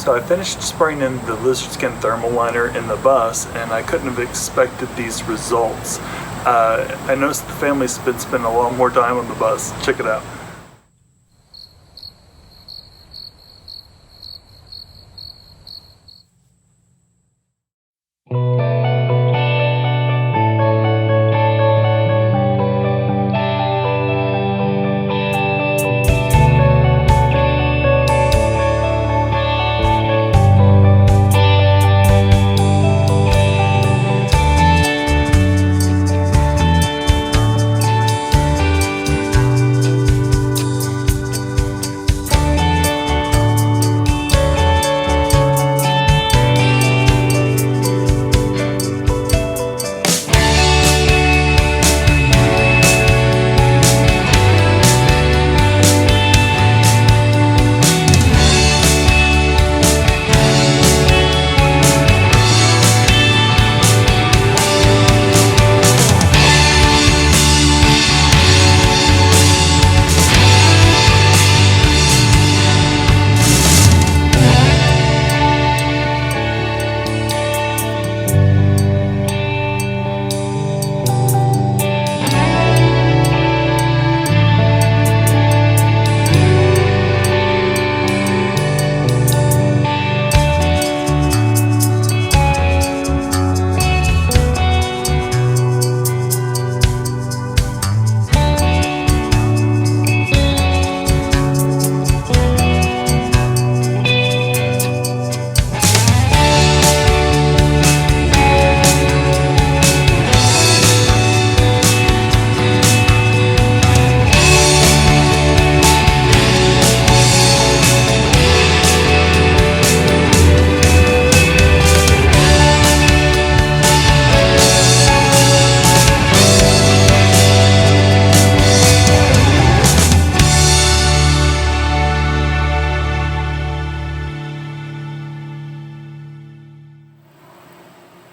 So I finished spraying in the lizard skin thermal liner in the bus, and I couldn't have expected these results. I noticed the family's been spending a lot more time on the bus. Check it out.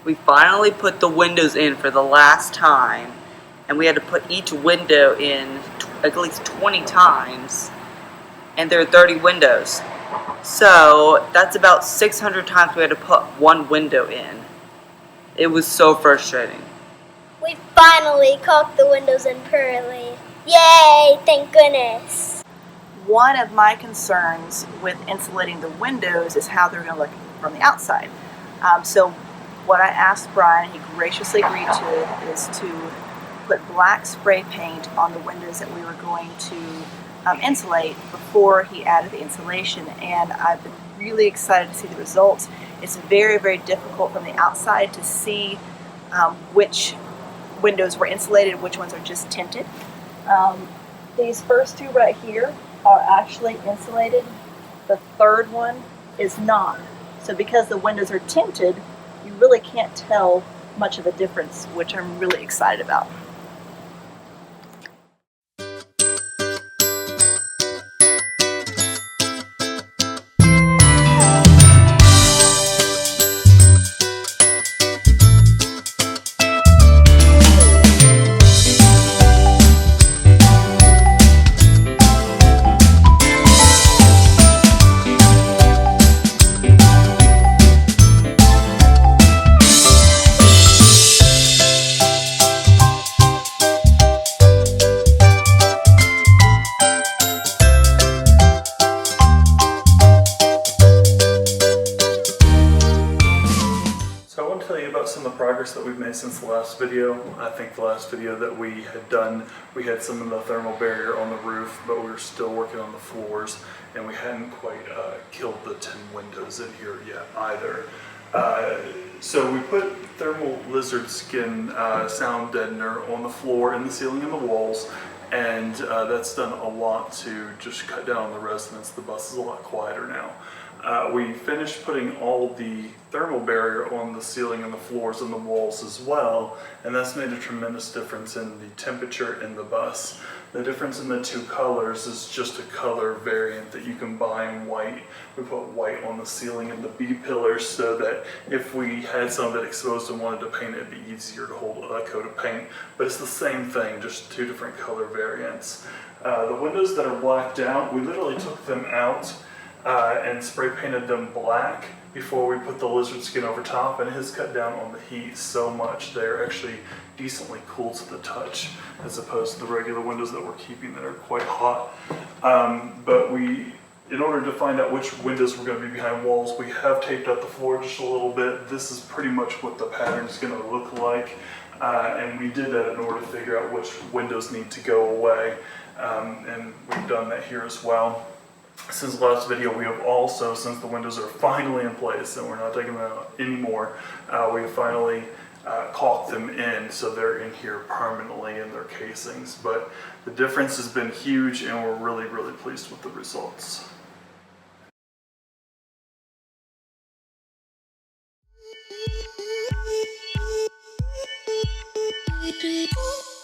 We finally put the windows in for the last time, and we had to put each window in at least 20 times, and there are 30 windows. So that's about 600 times we had to put one window in. It was so frustrating. We finally caulked the windows in pearly. Yay, thank goodness. One of my concerns with insulating the windows is how they're going to look from the outside. So what I asked Brian, he graciously agreed to, is to put black spray paint on the windows that we were going to insulate before he added the insulation, and I've been really excited to see the results. It's very, very difficult from the outside to see which windows were insulated, which ones are just tinted. These first two right here are actually insulated. The third one is not. So because the windows are tinted, you really can't tell much of a difference, which I'm really excited about. Some of the progress that we've made since the last video. I think the last video that we had done, we had some of the thermal barrier on the roof, but we were still working on the floors, and we hadn't quite killed the 10 windows in here yet either. So we put thermal lizard skin sound deadener on the floor and the ceiling and the walls, and that's done a lot to just cut down on the resonance. The bus is a lot quieter now. We finished putting all the thermal barrier on the ceiling and the floors and the walls as well, and that's made a tremendous difference in the temperature in the bus. The difference in the two colors is just a color variant that you can buy in white. We put white on the ceiling and the B-pillars so that if we had some of it exposed and wanted to paint it, it'd be easier to hold a coat of paint. But it's the same thing, just two different color variants. The windows that are blacked out, we literally took them out and spray painted them black before we put the lizard skin over top, and it has cut down on the heat so much. They're actually decently cool to the touch as opposed to the regular windows that we're keeping that are quite hot. But in order to find out which windows were going to be behind walls, we have taped up the floor just a little bit. This is pretty much what the pattern is going to look like. And we did that in order to figure out which windows need to go away. And we've done that here as well. Since the last video, we have also, since the windows are finally in place and we're not taking them out anymore, we have finally caulked them in, so they're in here permanently in their casings. But the difference has been huge, and we're really, really pleased with the results. Thank you.